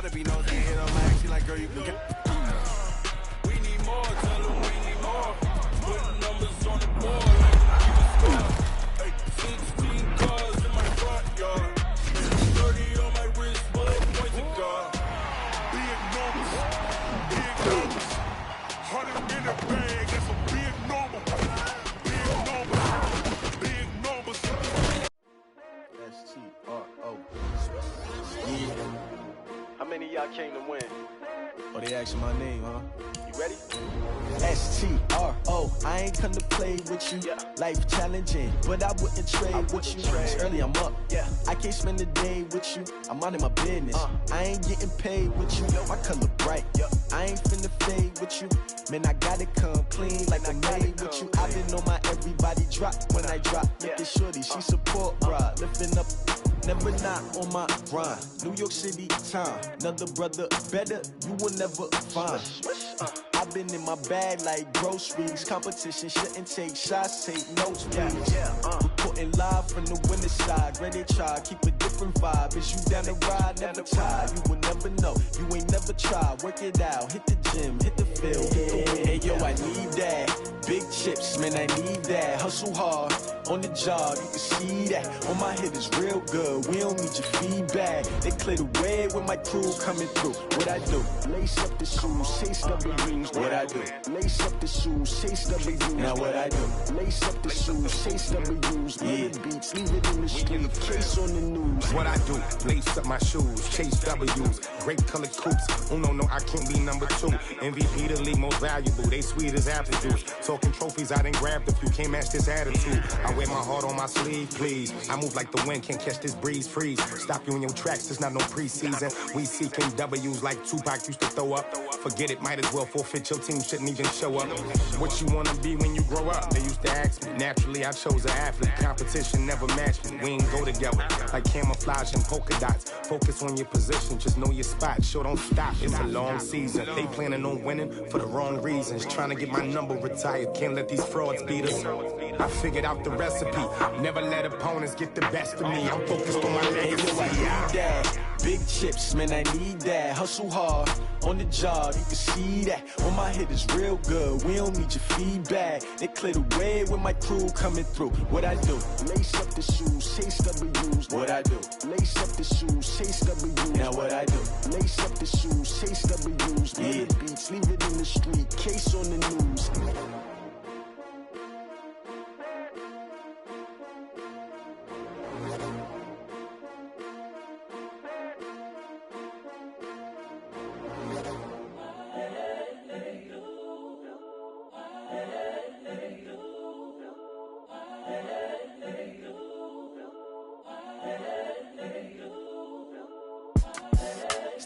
gotta be nosy. Hit on my action like, girl, you can get. We need more, tell them we need more. Putting numbers on the board like we can score. Hey, 16 cars in my front yard. 30 on my wrist, bullet points of God. Big numbers, 100 in the bag, that's a big number. Big numbers. S-T-R-O. Yeah. How many of y'all came to win? Oh, they asking my name, huh? You ready? S-T-R-O. I ain't come to play with you. Yeah. Life challenging, but I wouldn't trade with you. It's early, I'm up. Yeah. I can't spend the day with you. I'm minding my business. I ain't getting paid with you. My color bright. Yeah. I ain't finna fade with you. Man, I gotta come clean like I made with you. I've been on my everybody drop when I drop. Look at shorty, she support, bruh. Lifting up. Never not on my grind. New York City time. Another brother better, you will never find. I've been in my bag like groceries. Competition shouldn't take shots, take notes, please. Reporting live from the winter side. Ready to try, keep a different vibe. Is you down the ride, never tired. You will never know, you ain't never tried. Work it out, hit the gym, hit the field, hit the wind. Hey yo, I need that. Big chips, man, I need that. Hustle hard, on the job, you can see that. On my hit is real good, we don't need your feedback. They clear the way with my crew coming through. What I do? Lace up the shoes, chase double rings. What I do? Lace up the shoes, chase double U's. Now what I do? Lace up the shoes, chase double U's. Yeah. Beats, leave it in the street, case on the news. What I do? Lace up my shoes, chase W's. Great colored coops. Oh no, I can't be number 2. MVP the league most valuable. They sweet as apple juice. Talking trophies, I done grabbed a few. Can't match this attitude. I wear my heart on my sleeve, please. I move like the wind, can't catch this breeze. Freeze. Stop you in your tracks. There's not no preseason. We seeking W's like Tupac used to throw up. Forget it, might as well forfeit. Your team shouldn't even show up. What you wanna be when you grow up? They used to ask me. Naturally, I chose an athlete. Competition never matched me. We ain't go together like camouflage and polka dots. Focus on your position, just know your spot. Sure, don't stop. It's a long season. They planning on winning for the wrong reasons. Trying to get my number retired. Can't let these frauds beat us. I figured out the recipe. Never let opponents get the best of me. I'm focused on my legacy. I need that. Big chips, man, I need that. Hustle hard, on the job, you can see that. On my hit is real good, we don't need your feedback. They clear the way with my crew coming through. What I do? Lace up the shoes, chase W's. What I do? Lace up the shoes, chase W's. Now what I do? Lace up the shoes, chase W's. Yeah. Beats, leave it in the street, case on the news.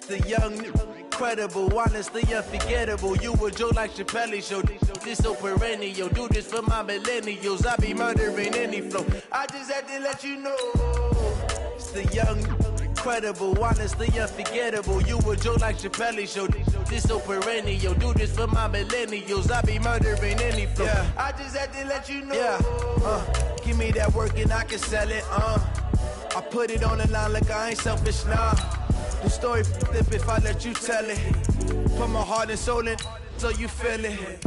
The young, incredible, honestly unforgettable. You a Joe like Chappelle show. This so perennial. Do this for my millennials. I be murdering any flow. I just had to let you know. It's the young, incredible, honestly unforgettable. You a Joe like Chappelle show. This so perennial. Do this for my millennials. I be murdering any flow. Yeah. I just had to let you know. Yeah. Give me that work and I can sell it. I put it on the line like I ain't selfish, nah. The story flip if I let you tell it. Put my heart and soul in so you feel it.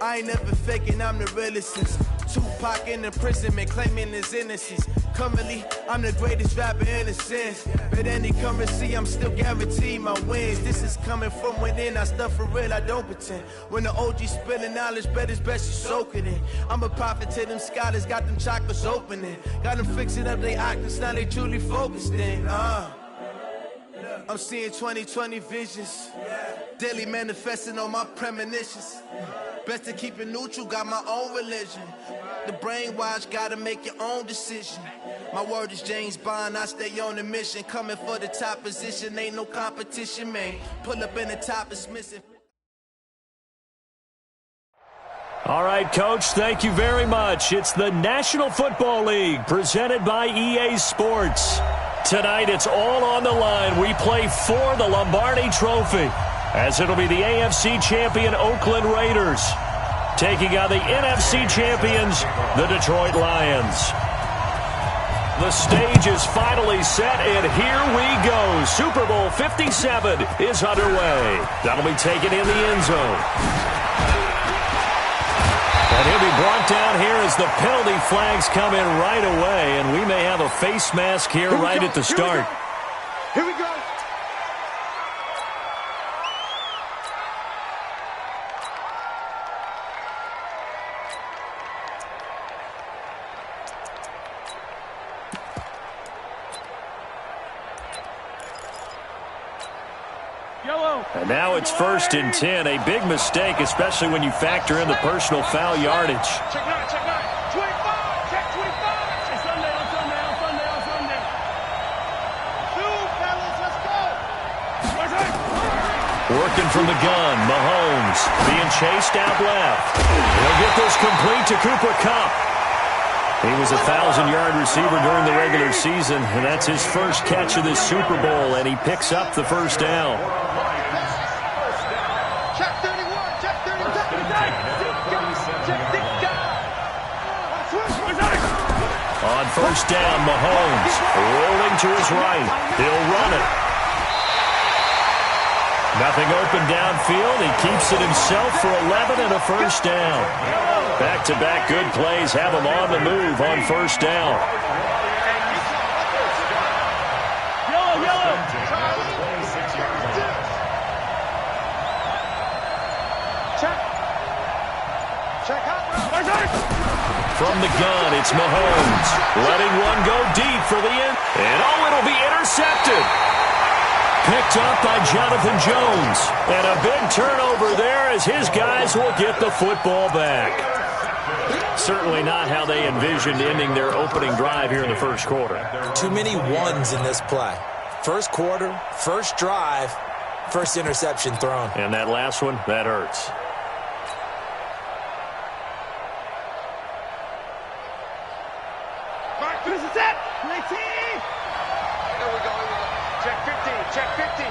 I ain't never faking, I'm the realest since Tupac in imprisonment, claiming his innocence. Currently, I'm the greatest rapper in a sense. But any currency, I'm still guaranteed my wins. This is coming from within, I stuff for real, I don't pretend. When the OG spilling knowledge, bet it's best you soak it in. I'm a prophet to them scholars, got them chakras opening. Got them fixing up they octaves, now they truly focused in. I'm seeing 2020 visions, daily manifesting on my premonitions. Best to keep it neutral, got my own religion. The brainwash, gotta make your own decision. My word is James Bond, I stay on the mission. Coming for the top position, ain't no competition, man. Pull up in the top, it's missing. All right, Coach, thank you very much. It's the National Football League presented by EA Sports. Tonight, it's all on the line. We play for the Lombardi Trophy, as it'll be the AFC champion Oakland Raiders taking on the NFC champions, the Detroit Lions. The stage is finally set, and here we go. Super Bowl 57 is underway. That'll be taken in the end zone. And he'll be brought down here as the penalty flags come in right away, and we may have a face mask here right at the start. Here we go. And now it's 1st and 10. A big mistake, especially when you factor in the personal foul yardage. Check 9, check 9. 25, check 25. On Sunday. Two, fellas, let's go. Working from the gun, Mahomes being chased out left. He'll get this complete to Cooper Kupp. He was a 1,000-yard receiver during the regular season, and that's his first catch of this Super Bowl, and he picks up the first down. Check 31, check 32. On first down, Mahomes rolling to his right. He'll run it. Nothing open downfield. He keeps it himself for 11 and a first down. Back-to-back good plays have him on the move on first down. From the gun, it's Mahomes. Letting one go deep for the end. And it'll be intercepted. Picked up by Jonathan Jones. And a big turnover there as his guys will get the football back. Certainly not how they envisioned ending their opening drive here in the first quarter. Too many ones in this play. First quarter, first drive, first interception thrown. And that last one, that hurts. This is it. 19. Here we go. Check 50, check 50.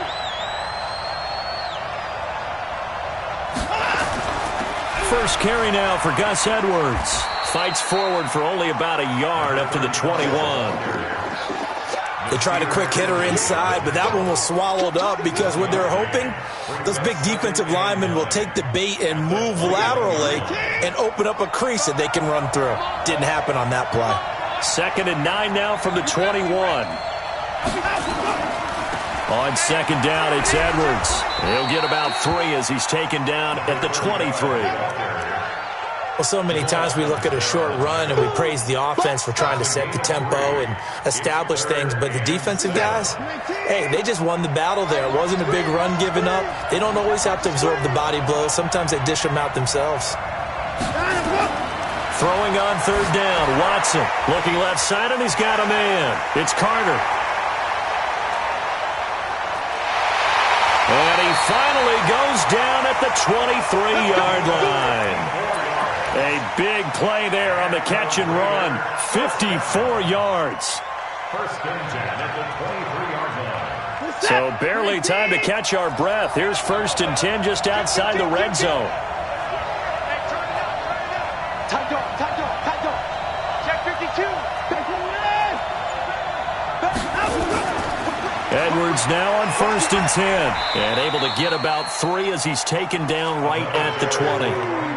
First carry now for Gus Edwards. Fights forward for only about a yard up to the 21. They tried a quick hitter inside, but that one was swallowed up because what they're hoping, those big defensive linemen will take the bait and move laterally and open up a crease that they can run through. Didn't happen on that play. 2nd and 9 now from the 21. On second down, it's Edwards. He'll get about 3 as he's taken down at the 23. Well, so many times we look at a short run and we praise the offense for trying to set the tempo and establish things, but the defensive guys, hey, they just won the battle there. It wasn't a big run given up. They don't always have to absorb the body blows. Sometimes they dish them out themselves. Throwing on third down, Watson looking left side, and he's got a man. It's Carter. And he finally goes down at the 23-yard line. A big play there on the catch and run. 54 yards. First and 10 at the 23-yard line. So barely time to catch our breath. Here's 1st and 10 just outside the red zone. Edwards now on 1st and 10. And able to get about 3 as he's taken down right at the 20.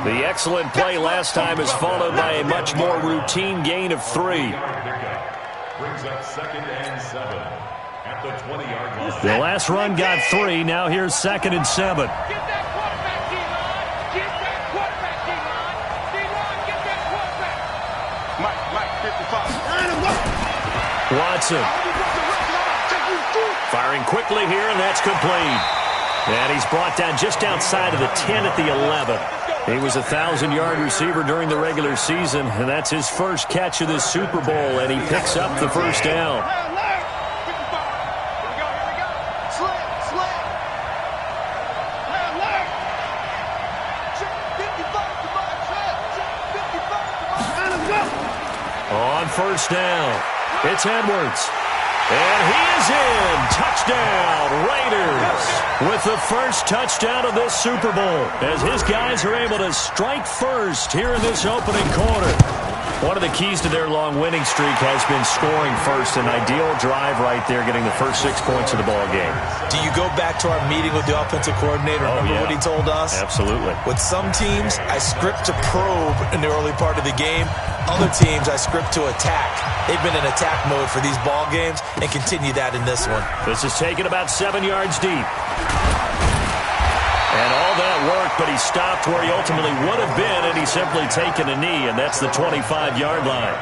The excellent play last time is followed by a much more routine gain of 3. Brings up 2nd and 7 at the 20-yard line. The last run got 3. Now here's 2nd and 7. Get that quarterback, D-line. Get that quarterback, D-line. D-line, get that quarterback. Mike, 55. Watson firing quickly here, and that's complete. And he's brought down just outside of the 10 at the 11. He was a 1,000-yard receiver during the regular season, and that's his first catch of this Super Bowl, and he picks up the first down. On first down, it's Edwards. And he is in. Touchdown, Raiders. With the first touchdown of this Super Bowl, as his guys are able to strike first here in this opening quarter. One of the keys to their long winning streak has been scoring first. An ideal drive right there, getting the first 6 points of the ball game. Do you go back to our meeting with the offensive coordinator? Remember what he told us? Absolutely. With some teams, I script to probe in the early part of the game. Other teams, I script to attack. They've been in attack mode for these ball games and continue that in this one. This is taken about 7 yards deep. And all that worked, but he stopped where he ultimately would have been, and he's simply taken a knee, and that's the 25-yard line.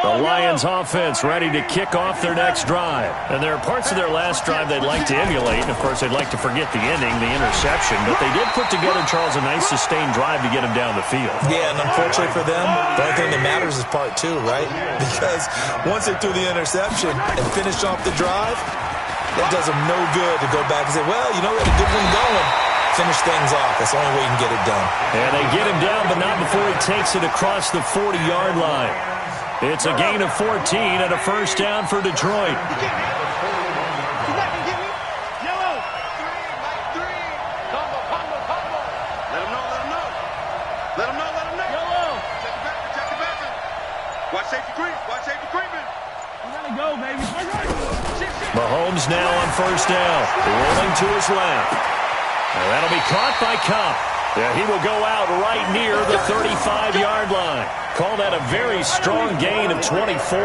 The Lions offense ready to kick off their next drive. And there are parts of their last drive they'd like to emulate. And, of course, they'd like to forget the ending, the interception. But they did put together, Charles, a nice sustained drive to get him down the field. Yeah, and unfortunately for them, the only thing that matters is part 2, right? Because once they threw the interception and finished off the drive, that does them no good to go back and say, well, you know, we had a good one going. Finish things off. That's the only way you can get it done. And they get him down, but not before he takes it across the 40-yard line. It's a gain of 14 and a first down for Detroit. Mahomes now on first down, rolling to his left. And that'll be caught by Cup. Yeah, he will go out right near the 35-yard line. Call that a very strong gain of 24.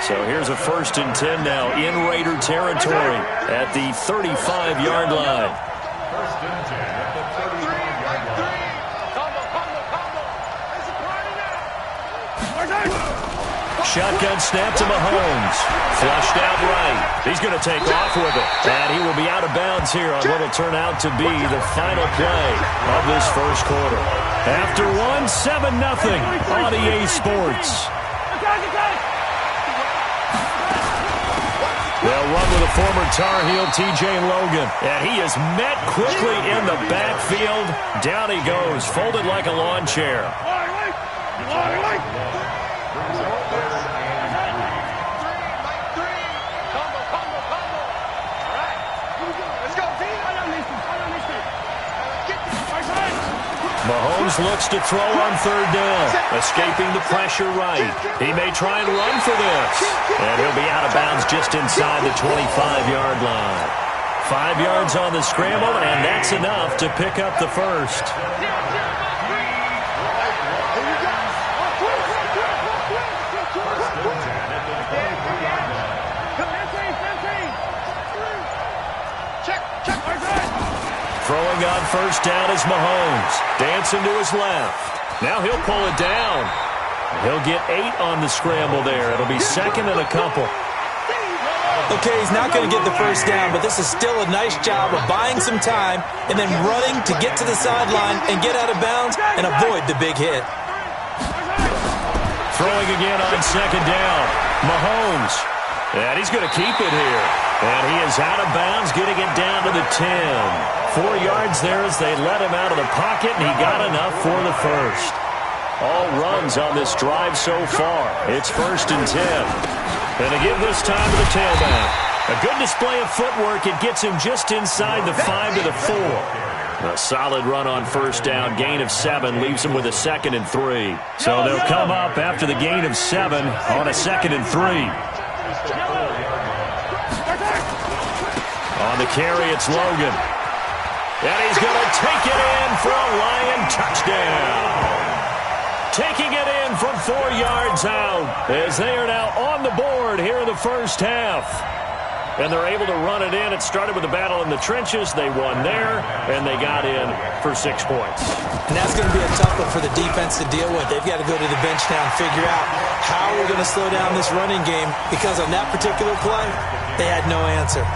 So here's a 1st and 10 now in Raider territory at the 35-yard line. 1st and 10 at the 35-yard line. Shotgun snap to Mahomes. Flushed out right. He's going to take off with it. And he will be out of bounds here on what will turn out to be the final play of this first quarter. After 7-0 on EA Sports. They'll run with a former Tar Heel, TJ Logan. And he is met quickly in the backfield. Down he goes, folded like a lawn chair. Mahomes looks to throw on third down, escaping the pressure right. He may try and run for this, and he'll be out of bounds just inside the 25-yard line. 5 yards on the scramble, and that's enough to pick up the first. Throwing on first down is Mahomes. Dancing to his left. Now he'll pull it down. He'll get 8 on the scramble there. It'll be 2nd and a couple. Okay, he's not going to get the first down, but this is still a nice job of buying some time and then running to get to the sideline and get out of bounds and avoid the big hit. Throwing again on 2nd down. Mahomes. And he's going to keep it here. And he is out of bounds, getting it down to the 10. 4 yards there as they let him out of the pocket, and he got enough for the first. All runs on this drive so far. It's 1st and 10. And they give this time to the tailback. A good display of footwork. It gets him just inside the 5 to the 4. A solid run on first down. Gain of 7 leaves him with a 2nd and 3. So they'll come up after the gain of 7 on a 2nd and 3. On the carry, it's Logan. And he's going to take it in for a Lion touchdown. Taking it in from 4 yards out as they are now on the board here in the first half. And they're able to run it in. It started with a battle in the trenches. They won there, and they got in for 6 points. And that's going to be a tough one for the defense to deal with. They've got to go to the bench now and figure out how we're going to slow down this running game, because on that particular play, they had no answer.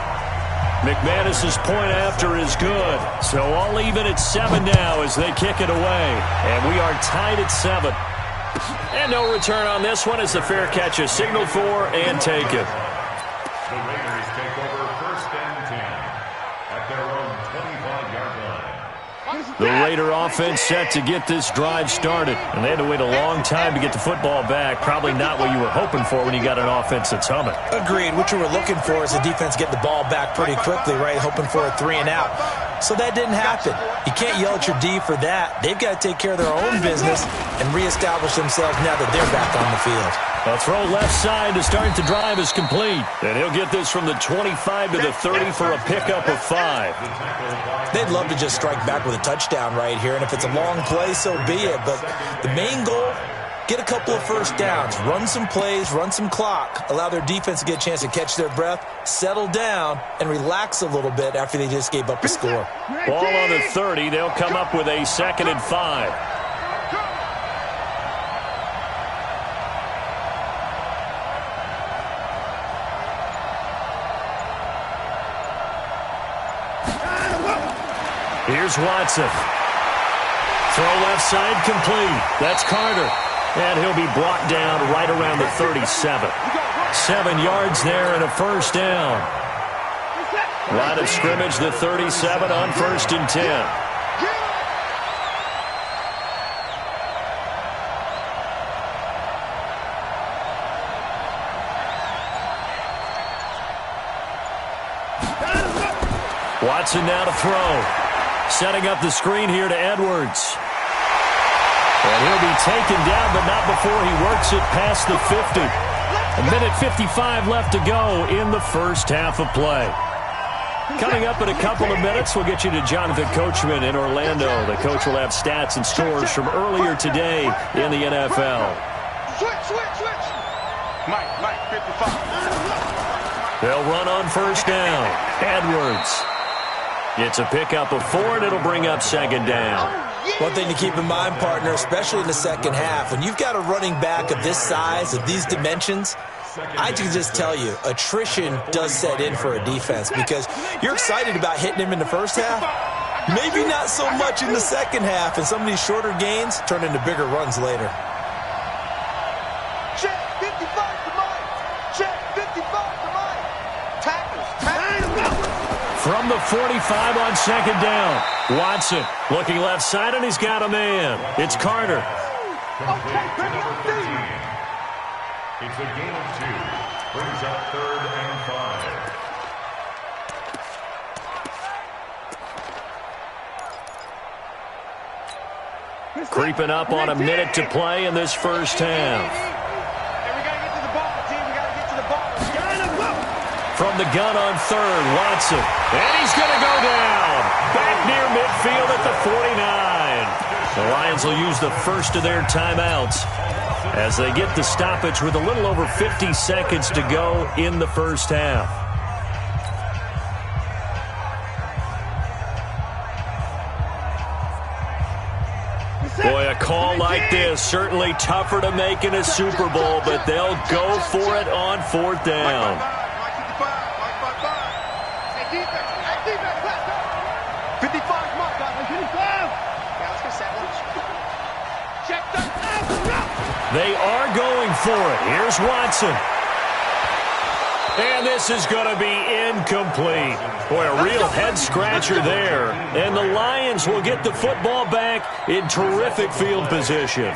McManus's point after is good. So all even at 7 now as they kick it away. And we are tied at 7. And no return on this one as the fair catch is signaled for and taken. The Raiders take over 1st and 10 at their own 25-yard line. The Raider offense set to get this drive started. And they had to wait a long time to get the football back. Probably not what you were hoping for when you got an offense that's humming. Agreed. What you were looking for is the defense getting the ball back pretty quickly, right? Hoping for a 3 and out. So that didn't happen. You can't yell at your D for that. They've got to take care of their own business and reestablish themselves now that they're back on the field. A throw left side to start the drive is complete. And he'll get this from the 25 to the 30 for a pickup of 5. They'd love to just strike back with a touchdown right here, and if it's a long play, so be it. But the main goal, get a couple of first downs, run some plays, run some clock, allow their defense to get a chance to catch their breath, settle down, and relax a little bit after they just gave up a score. Ball on the 30. They'll come up with a 2nd and 5. Here's Watson. Throw left side complete. That's Carter. And he'll be brought down right around the 37. 7 yards there and a first down. Line of scrimmage, the 37 on 1st and 10. Watson now to throw. Setting up the screen here to Edwards. And he'll be taken down, but not before he works it past the 50. 1:55 left to go in the first half of play. Coming up in a couple of minutes, we'll get you to Jonathan Coachman in Orlando. The coach will have stats and scores from earlier today in the NFL. Switch. Mike, 55. They'll run on first down. Edwards. It's a pickup of 4, and it'll bring up 2nd down. One thing to keep in mind, partner, especially in the second half, when you've got a running back of this size, of these dimensions, I can just tell you, attrition does set in for a defense because you're excited about hitting him in the first half. Maybe not so much in the second half, and some of these shorter gains turn into bigger runs later. Check 55 to Mike. Check 55 to Mike. Tackles. From the 45 on 2nd down. Watson looking left side, and he's got a man. It's Carter. It's a gain of 2. Brings up 3rd and 5. Creeping up on a minute to play in this first half. From the gun on 3rd, Watson. And he's going to go down. Back near midfield at the 49. The Lions will use the first of their timeouts as they get the stoppage with a little over 50 seconds to go in the first half. Boy, a call like this, certainly tougher to make in a Super Bowl, but they'll go for it on 4th down. They are going for it. Here's Watson. And this is going to be incomplete. Boy, a real head-scratcher there. And the Lions will get the football back in terrific field position.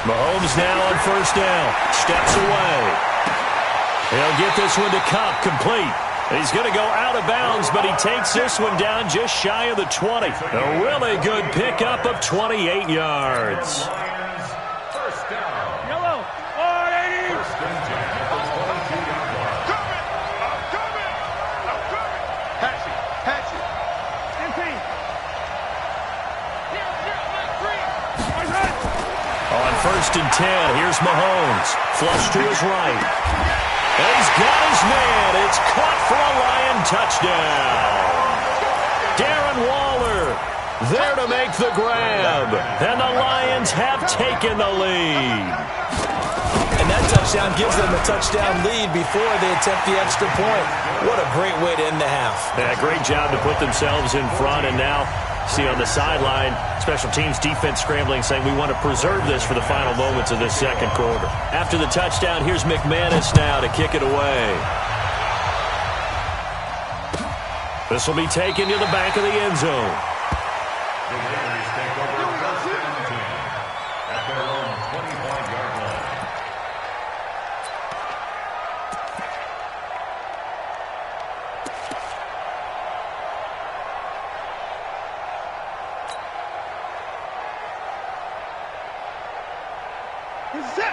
Mahomes now on 1st down. Steps away. He'll get this one to Cup, complete. He's going to go out of bounds, but he takes this one down just shy of the 20. A really good pickup of 28 yards. First down. Yellow. 480. First and 10 at the 22-yard line. I'm coming. Patch it. Empty. On 1st and 10, here's Mahomes. Flush to his right. And he's got his man. It's caught for a Lion touchdown. Darren Waller there to make the grab. And the Lions have taken the lead. And that touchdown gives them a touchdown lead before they attempt the extra point. What a great way to end the half. Yeah, great job to put themselves in front. And now, see on the sideline, special teams defense scrambling, saying we want to preserve this for the final moments of this second quarter. After the touchdown, here's McManus now to kick it away. This will be taken to the back of the end zone. The Raiders take over first and 10 at their own 25-yard line.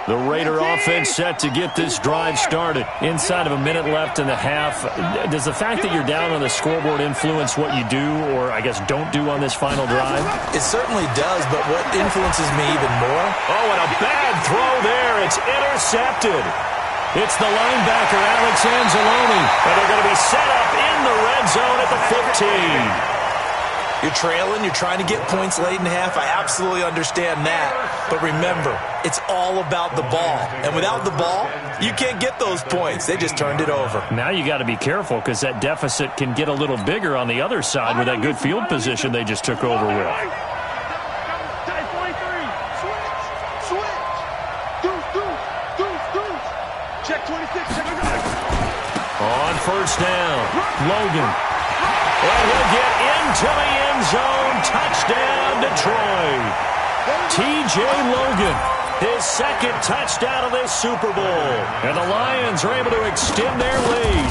The Raider offense set to get this drive started. Inside of a minute left in the half. Does the fact that you're down on the scoreboard influence what you do or, I guess, don't do on this final drive? It certainly does, but what influences me even more? Oh, and a bad throw there. It's intercepted. It's the linebacker, Alex Anzalone. And they're going to be set up in the red zone at the 15. You're trailing, you're trying to get points late in the half. I absolutely understand that. But remember, it's all about the ball. And without the ball, you can't get those points. They just turned it over. Now you got to be careful because that deficit can get a little bigger on the other side with that good field position they just took over with. On first down, Logan. And he'll get into the end zone. Touchdown, Detroit. T.J. Logan, his second touchdown of this Super Bowl. And the Lions are able to extend their lead.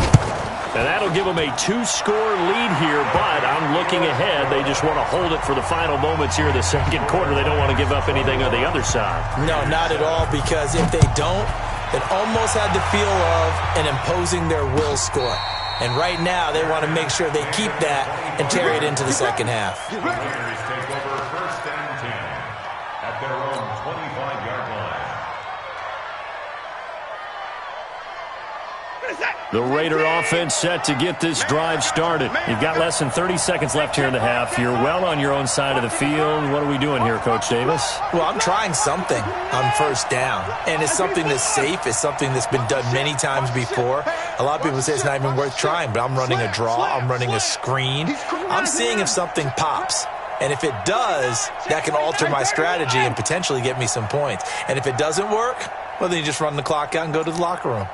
And that'll give them a 2-score lead here, but I'm looking ahead. They just want to hold it for the final moments here of the second quarter. They don't want to give up anything on the other side. No, not at all, because if they don't, it almost had the feel of an imposing their will score. And right now, they want to make sure they keep that and carry it into the second half. The Raiders take over first and 10 at their own 25-yard line. The Raider offense set to get this drive started. You've got less than 30 seconds left here in the half. You're well on your own side of the field. What are we doing here, Coach Davis? Well, I'm trying something on first down. And it's something that's safe. It's something that's been done many times before. A lot of people say it's not even worth trying, but I'm running a draw. I'm running a screen. I'm seeing if something pops. And if it does, that can alter my strategy and potentially get me some points. And if it doesn't work, well, then you just run the clock out and go to the locker room.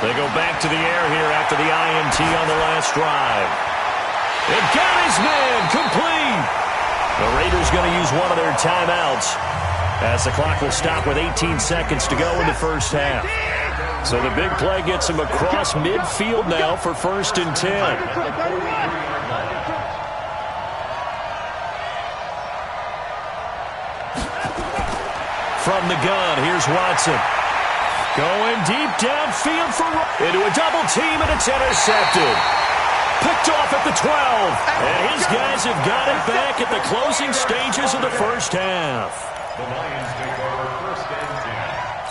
They go back to the air here after the INT on the last drive. It got his man complete. The Raiders going to use one of their timeouts as the clock will stop with 18 seconds to go in the first half. So the big play gets him across midfield now for first and 10. From the gun, here's Watson. Going deep downfield into a double team, and it's intercepted. Picked off at the 12. And his guys have got it back at the closing stages of the first half. The Lions take over first and 10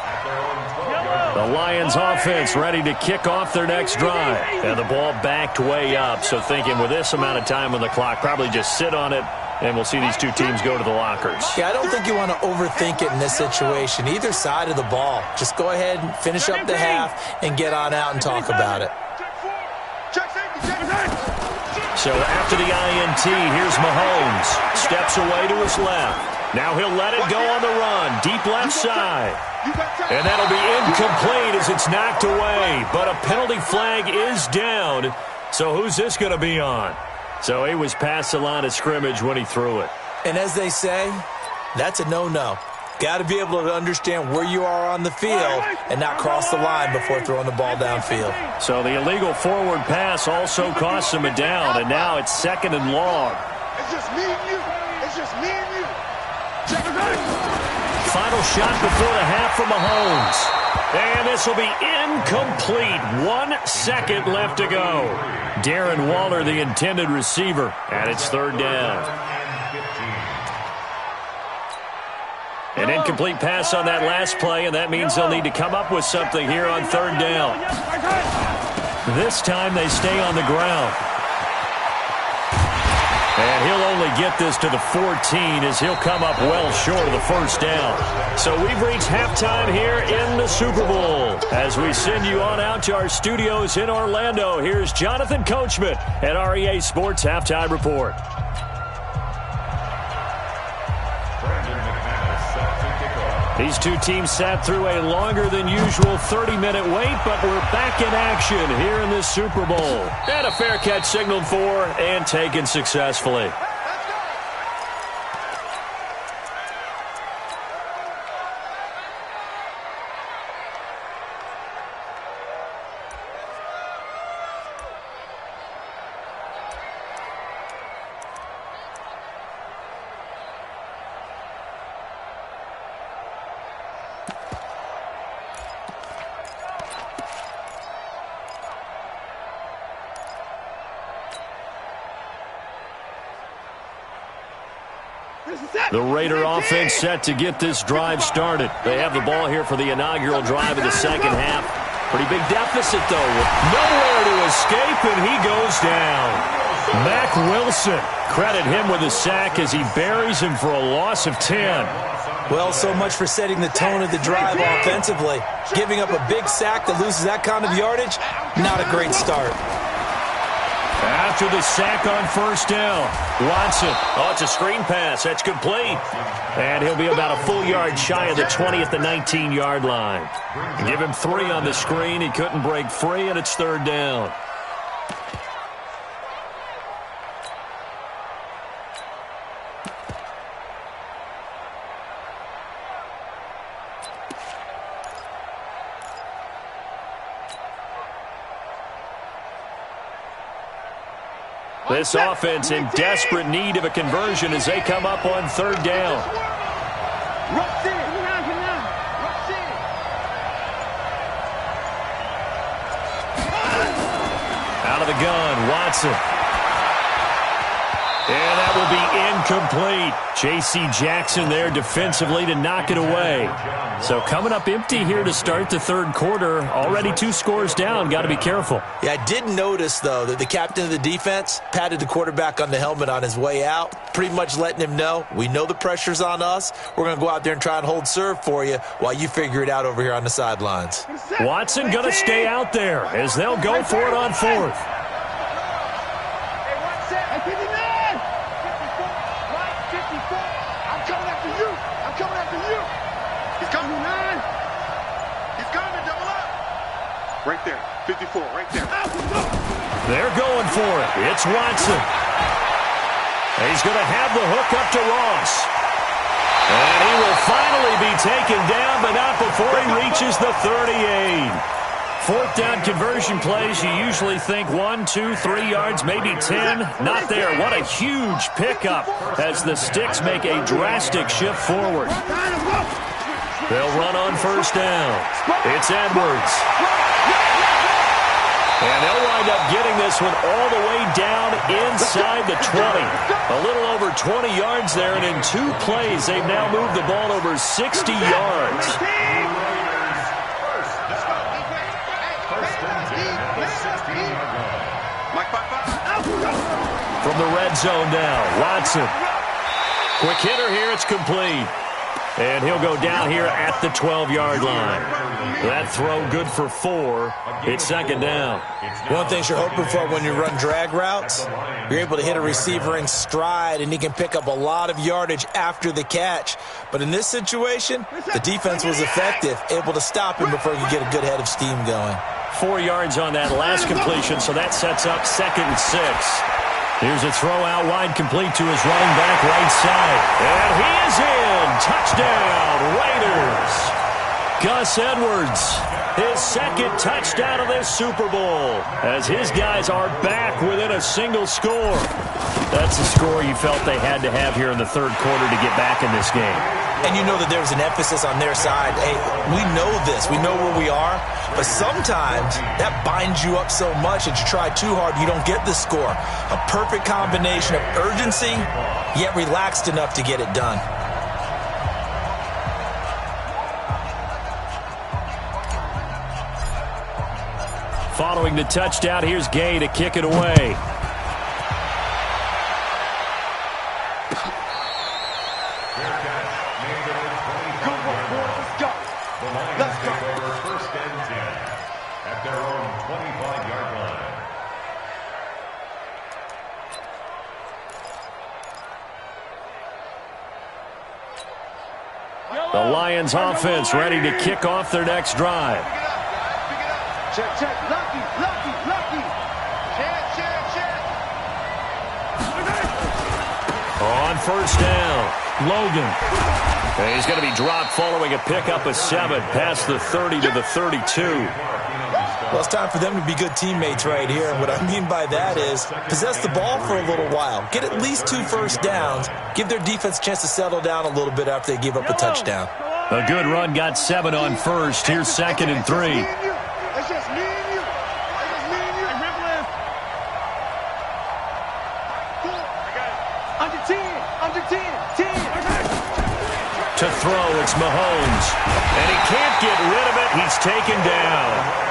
at their own 12-yard line. The Lions offense ready to kick off their next drive. And the ball backed way up, so thinking with this amount of time on the clock, probably just sit on it, and we'll see these two teams go to the lockers. Yeah, I don't think you want to overthink it in this situation. Either side of the ball. Just go ahead and finish up the half and get on out and talk about it. So after the INT, here's Mahomes. Steps away to his left. Now he'll let it go on the run. Deep left side. And that'll be incomplete as it's knocked away. But a penalty flag is down. So who's this going to be on? So he was past the line of scrimmage when he threw it. And as they say, that's a no-no. Got to be able to understand where you are on the field and not cross the line before throwing the ball downfield. So the illegal forward pass also cost him a down, and now it's second and long. It's just me and you. It's just me and you. Final shot before the half from Mahomes. And this will be incomplete. 1 second left to go. Darren Waller, the intended receiver, and it's third down. An incomplete pass on that last play, and that means they'll need to come up with something here on third down. This time they stay on the ground. And he'll only get this to the 14 as he'll come up well short of the first down. So we've reached halftime here in the Super Bowl. As we send you on out to our studios in Orlando, here's Jonathan Coachman at our EA Sports Halftime Report. These two teams sat through a longer than usual 30-minute wait, but we're back in action here in this Super Bowl. And a fair catch signaled for and taken successfully. The Raider offense set to get this drive started. They have the ball here for the inaugural drive of the second half. Pretty big deficit, though. Nowhere to escape, and he goes down. Mack Wilson, credit him with a sack as he buries him for a loss of 10. Well, so much for setting the tone of the drive offensively. Giving up a big sack that loses that kind of yardage, not a great start. After the sack on first down, Watson. Oh, it's a screen pass. That's complete. And he'll be about a full yard shy of the 20 at the 19-yard line. Give him 3 on the screen. He couldn't break free, and it's third down. This offense in desperate need of a conversion as they come up on third down. Out of the gun, Watson. And that will be incomplete. J.C. Jackson there defensively to knock it away. So coming up empty here to start the third quarter. Already 2 scores down. Got to be careful. Yeah, I did notice, though, that the captain of the defense patted the quarterback on the helmet on his way out, pretty much letting him know, we know the pressure's on us. We're going to go out there and try and hold serve for you while you figure it out over here on the sidelines. Watson going to stay out there as they'll go for it on fourth. Right there, 54, right there. They're going for it. It's Watson. He's going to have the hook up to Ross. And he will finally be taken down, but not before he reaches the 38. Fourth down conversion plays, you usually think 1, 2, 3 yards, maybe 10. Not there. What a huge pickup as the Sticks make a drastic shift forward. They'll run on first down. It's Edwards. And they'll wind up getting this one all the way down inside the 20. A little over 20 yards there, and in 2 plays, they've now moved the ball over 60 yards. From the red zone now, Watson. Quick hitter here, it's complete. And he'll go down here at the 12-yard line. That throw good for 4. It's second down. One thing you're hoping for when you run drag routes, you're able to hit a receiver in stride, and he can pick up a lot of yardage after the catch. But in this situation, the defense was effective, able to stop him before he could get a good head of steam going. 4 yards on that last completion, so that sets up 2nd and 6. Here's a throw out wide, complete to his running back right side. And he is in. Touchdown, Raiders. Gus Edwards, his 2nd touchdown of this Super Bowl, as his guys are back within a single score. That's the score you felt they had to have here in the third quarter to get back in this game. And you know that there was an emphasis on their side. Hey, we know this. We know where we are. But sometimes that binds you up so much that you try too hard, you don't get the score. A perfect combination of urgency, yet relaxed enough to get it done. Following the touchdown, here's Gay to kick it away. The Lions offense ready to kick off their next drive. Check, check, lucky, lucky, lucky. Check. On first down, Logan. And he's going to be dropped following a pickup of 7 past the 30 to the 32. Well, it's time for them to be good teammates right here. And what I mean by that is possess the ball for a little while. Get at least 2 first downs. Give their defense a chance to settle down a little bit after they give up a touchdown. A good run got 7 on first. Here's 2nd and 3. It's just me and you. It's just me and you. Under 10. To throw, it's Mahomes. And he can't get rid of it. He's taken down.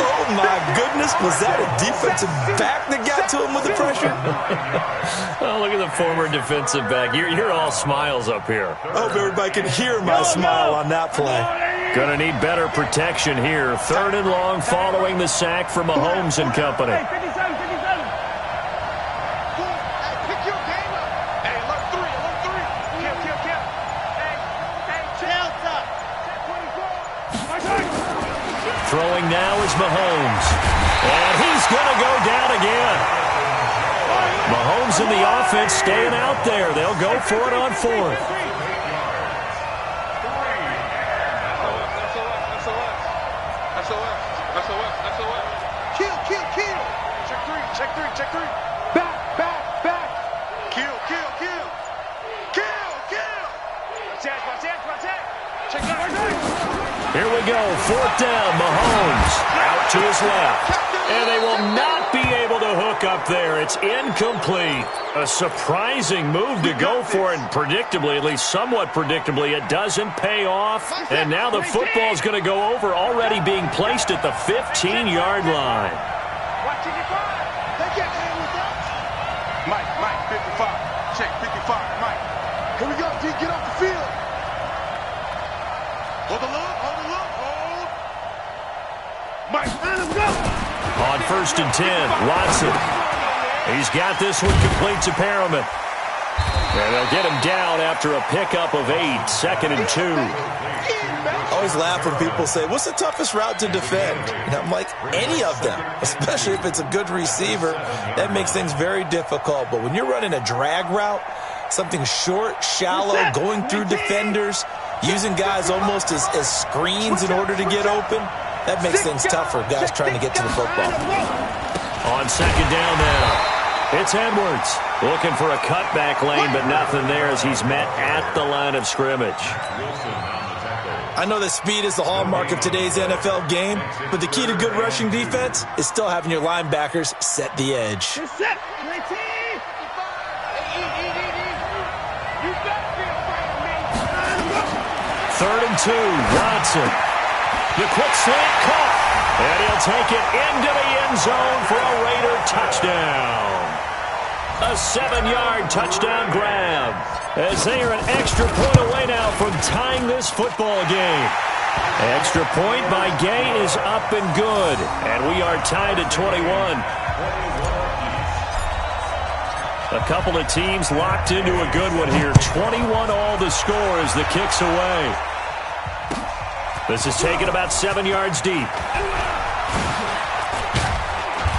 Oh, my goodness. Was that a defensive back that got to him with the pressure? Oh, look at the former defensive back. You're all smiles up here. I hope everybody can hear my smile on that play. Gonna need better protection here. 3rd and long following the sack for Mahomes and company. Throwing now is Mahomes. And he's going to go down again. Mahomes and the offense staying out there. They'll go for it on 4th. SOS. Kill. Check three. Back. Kill. Check Here we go, 4th down, Mahomes out to his left. And they will not be able to hook up there. It's incomplete. A surprising move to go for it, and predictably, at least somewhat predictably, it doesn't pay off. And now the football's going to go over, already being placed at the 15-yard line. Mike, 55. Check, 55, Mike. Here we go, D. Get off the field. Hold the look. Mike, let him go. On 1st and 10, Watson. He's got this one complete to Perriman. And they'll get him down after a pickup of 8, 2nd and 2. I always laugh when people say, what's the toughest route to defend? And I'm like, any of them, especially if it's a good receiver. That makes things very difficult. But when you're running a drag route, something short, shallow, going through defenders, using guys almost as screens in order to get open, that makes things tougher, guys trying to get to the football. On 2nd down now, it's Edwards. Looking for a cutback lane, but nothing there as he's met at the line of scrimmage. I know that speed is the hallmark of today's NFL game, but the key to good rushing defense is still having your linebackers set the edge. Set. 3rd and 2, Watson. The quick slant caught, and he'll take it into the end zone for a Raider touchdown. A 7-yard touchdown grab, as they are an extra point away now from tying this football game. Extra point by Gay is up and good, and we are tied at 21. A couple of teams locked into a good one here. 21 all the score as the kick's away. This is taken about 7 yards deep.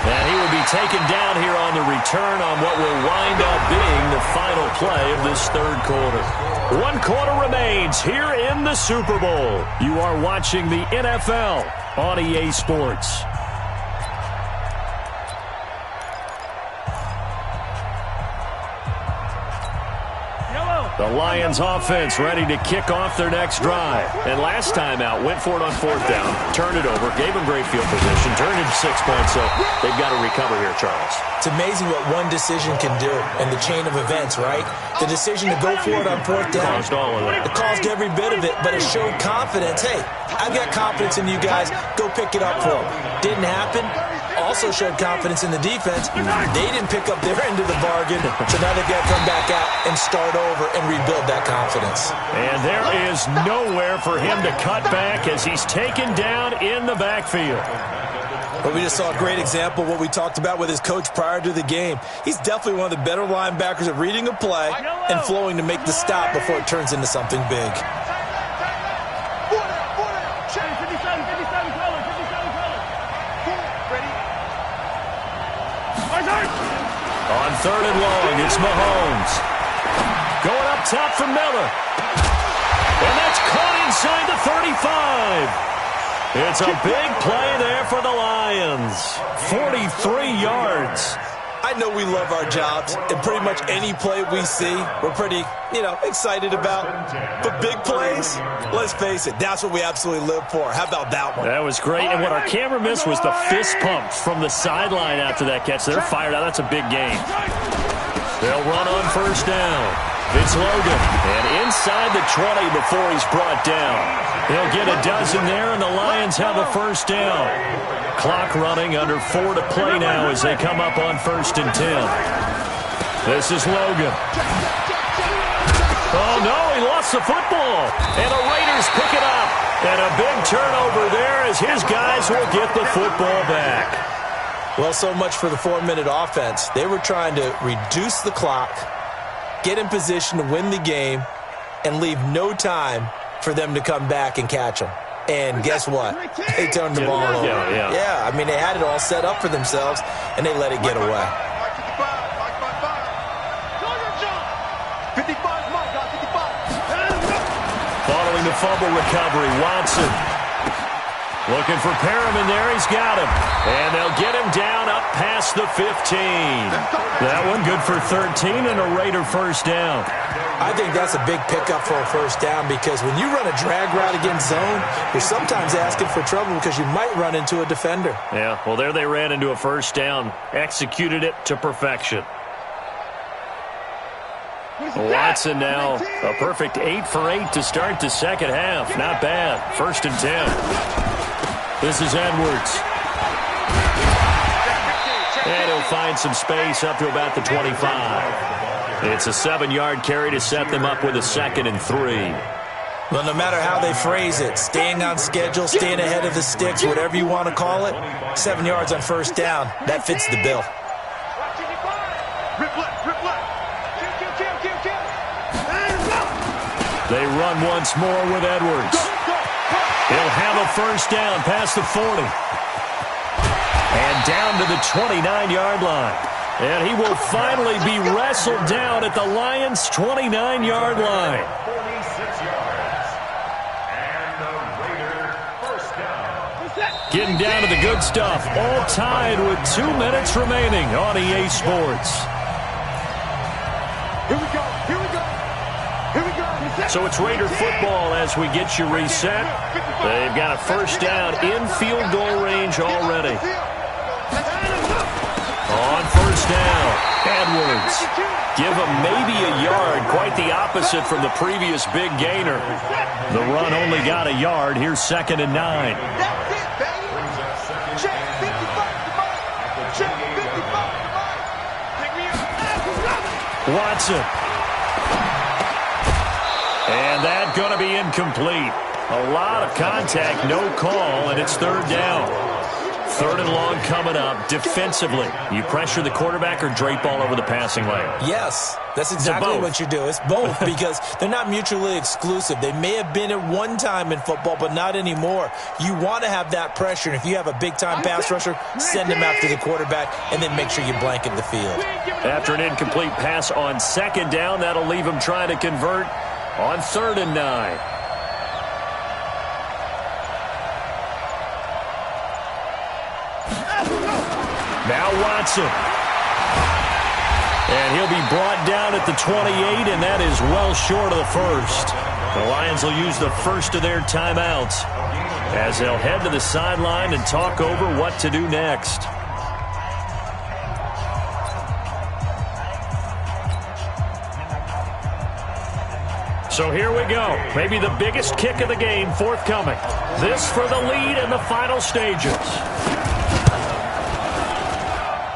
And he will be taken down here on the return on what will wind up being the final play of this 3rd quarter. 1 quarter remains here in the Super Bowl. You are watching the NFL on EA Sports. The Lions offense ready to kick off their next drive. And last time out, went for it on 4th down, turned it over, gave them great field position, turned it 6 points, so they've got to recover here, Charles. It's amazing what one decision can do in the chain of events, right? The decision to go for it on 4th down. Caused all of it. It caused every bit of it, but it showed confidence. Hey, I've got confidence in you guys. Go pick it up for them. Didn't happen. Also showed confidence in the defense. They didn't pick up their end of the bargain, so now they've got to come back out and start over and rebuild that confidence. And there is nowhere for him to cut back as he's taken down in the backfield. But we just saw a great example of what we talked about with his coach prior to the game. He's definitely one of the better linebackers at reading a play and flowing to make the stop before it turns into something big. On 3rd and long, it's Mahomes. Going up top for Miller. And that's caught inside the 35. It's a big play there for the Lions. 43 yards. I know we love our jobs, and pretty much any play we see, we're pretty, excited about. But big plays, let's face it, that's what we absolutely live for. How about that one? That was great, and what our camera missed was the fist pump from the sideline after that catch. They're fired out. That's a big game. They'll run on 1st down. It's Logan, and inside the 20 before he's brought down. He'll get a dozen there, and the Lions have a 1st down. Clock running, under 4 to play now as they come up on 1st and 10. This is Logan. Oh, no, he lost the football. And the Raiders pick it up. And a big turnover there as his guys will get the football back. Well, so much for the 4-minute offense. They were trying to reduce the clock, get in position to win the game, and leave no time for them to come back and catch them. And guess what? They turned the ball over. Yeah, I mean, they had it all set up for themselves, and they let it get away. Following the fumble recovery, Watson. Looking for Perriman there. He's got him. And they'll get him down up past the 15. That one good for 13 and a Raider 1st down. I think that's a big pickup for a 1st down because when you run a drag route against zone, you're sometimes asking for trouble because you might run into a defender. Yeah, well, there they ran into a 1st down. Executed it to perfection. Watson now a perfect 8 for 8 to start the 2nd half. Not bad. 1st and 10. This is Edwards. And he'll find some space up to about the 25. It's a 7-yard carry to set them up with a 2nd and 3. Well, no matter how they phrase it, staying on schedule, staying ahead of the sticks, whatever you want to call it, 7 yards on 1st down, that fits the bill. They run once more with Edwards. He'll have a 1st down past the 40. And down to the 29-yard line. And he will finally be wrestled down at the Lions' 29-yard line. 46 yards. And the Raider 1st down. Getting down to the good stuff. All tied with 2 minutes remaining on EA Sports. Here we go. Here we go. Here we go. So it's Raider football as we get you reset. They've got a 1st down in field goal range already. On 1st down, Edwards. Give him maybe a yard, quite the opposite from the previous big gainer. The run only got a yard. Here's 2nd and 9. That's it, baby. Check 55. Check 55. Pick me up. Watson. And that going to be incomplete. A lot of contact, no call, and it's 3rd down. 3rd and long coming up. Defensively, you pressure the quarterback or drape all over the passing lane? Yes, that's exactly what you do. It's both because they're not mutually exclusive. They may have been at one time in football, but not anymore. You want to have that pressure, and if you have a big-time pass rusher, send him after the quarterback, and then make sure you blanket the field. After an incomplete pass on 2nd down, that'll leave him trying to convert on 3rd and 9. Now Watson. And he'll be brought down at the 28, and that is well short of the first. The Lions will use the first of their timeouts as they'll head to the sideline and talk over what to do next. So here we go. Maybe the biggest kick of the game forthcoming. This for the lead in the final stages.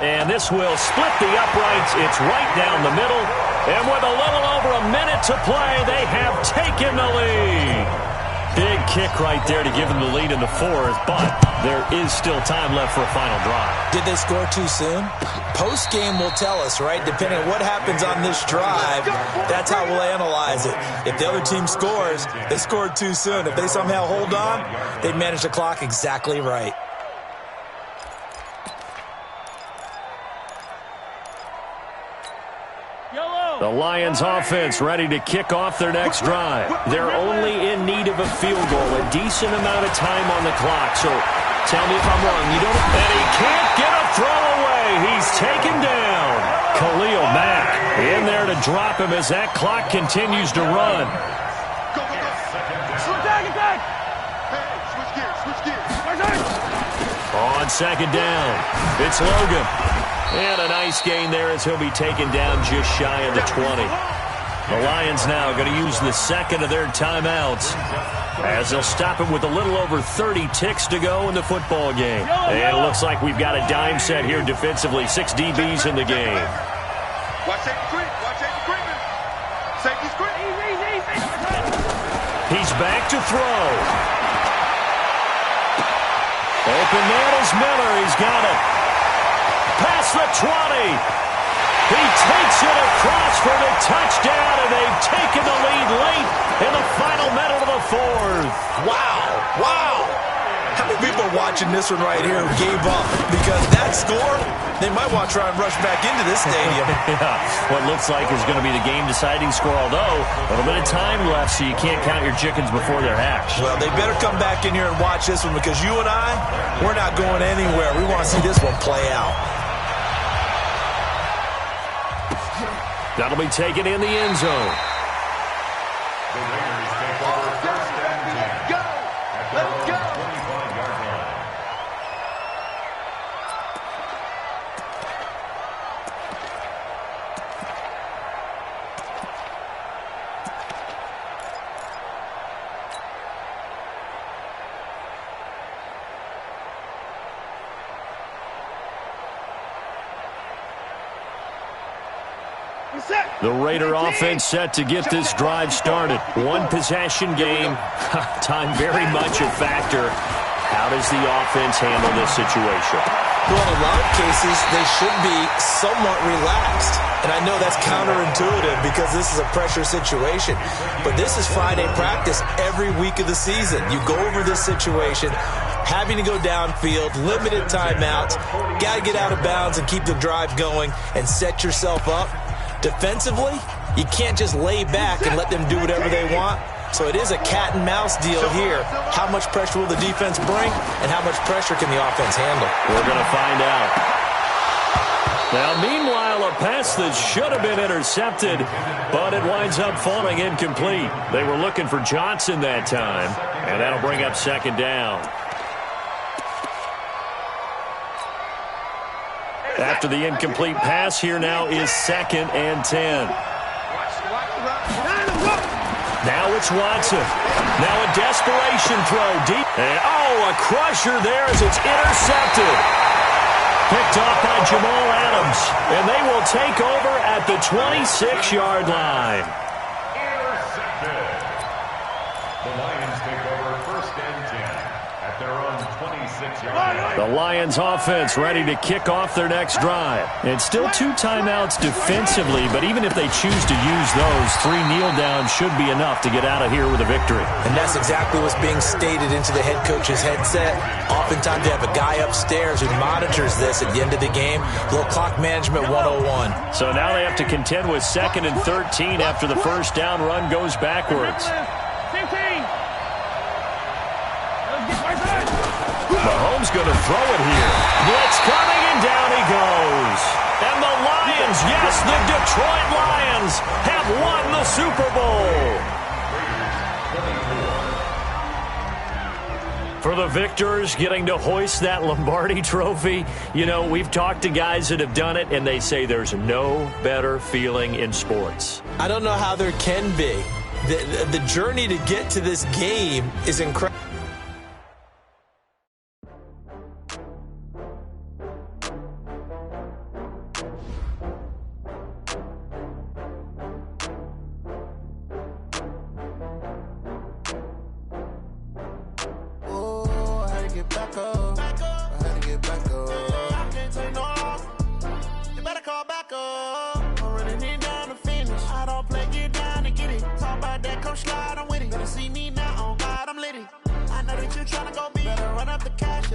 And this will split the uprights. It's right down the middle. And with a little over a minute to play, they have taken the lead. Big kick right there to give them the lead in the fourth, but there is still time left for a final drive. Did they score too soon? Post-game will tell us, right? Depending on what happens on this drive, that's how we'll analyze it. If the other team scores, they scored too soon. If they somehow hold on, they manage the clock exactly right. The Lions offense ready to kick off their next drive. They're only in need of a field goal, a decent amount of time on the clock. So tell me if I'm wrong. And he can't get a throw away. He's taken down. Khalil Mack in there to drop him as that clock continues to run. Go, go, go. Attack. Hey, switch gears. On second down, it's Logan. And a nice gain there as he'll be taken down just shy of the 20. The Lions now going to use the second of their timeouts as they'll stop it with a little over 30 ticks to go in the football game. And it looks like we've got a dime set here defensively. 6 DBs in the game. Watch safety creep. Watch safety creeping. Safety's creep. He's back to throw. Open man is Miller. He's got it. Past the 20. He takes it across for the touchdown, and they've taken the lead late in the final minute of the fourth. Wow. How many people are watching this one right here who gave up? Because that score, they might want to try and rush back into this stadium. Yeah, what looks like is going to be the game-deciding score, although a little bit of time left, so you can't count your chickens before they're hatched. Well, they better come back in here and watch this one because you and I, we're not going anywhere. We want to see this one play out. That'll be taken in the end zone. The Raiders take over first and 10 at their own 25-yard line. The Raider offense set to get this drive started. One possession game. Time very much a factor. How does the offense handle this situation? Well, in a lot of cases, they should be somewhat relaxed. And I know that's counterintuitive because this is a pressure situation. But this is Friday practice every week of the season. You go over this situation, having to go downfield, limited timeouts, got to get out of bounds and keep the drive going and set yourself up. Defensively, you can't just lay back and let them do whatever they want. So it is a cat and mouse deal here. How much pressure will the defense bring, and how much pressure can the offense handle? We're going to find out. Now, meanwhile, a pass that should have been intercepted, but it winds up falling incomplete. They were looking for Johnson that time, and that'll bring up second down. After the incomplete pass, here now is 2nd and 10. Now it's Watson. Now a desperation throw deep. And a crusher there as it's intercepted. Picked off by Jamal Adams. And they will take over at the 26-yard line. Intercepted. The Lions take over first and 10 at their own 26-yard line. The Lions offense ready to kick off their next drive. And still 2 timeouts defensively, but even if they choose to use those, 3 kneel downs should be enough to get out of here with a victory. And that's exactly what's being stated into the head coach's headset. Oftentimes they have a guy upstairs who monitors this at the end of the game. Little clock management 101. So now they have to contend with 2nd and 13 after the first down run goes backwards. Mahomes going to throw it here. Blitz coming, and down he goes. And the Lions, yes, the Detroit Lions have won the Super Bowl. For the victors getting to hoist that Lombardi trophy, you know, we've talked to guys that have done it, and they say there's no better feeling in sports. I don't know how there can be. The journey to get to this game is incredible. Slide, I'm with it. Better see me now, on God, I'm litty. I know that you're trying to go be. Better run up the cash,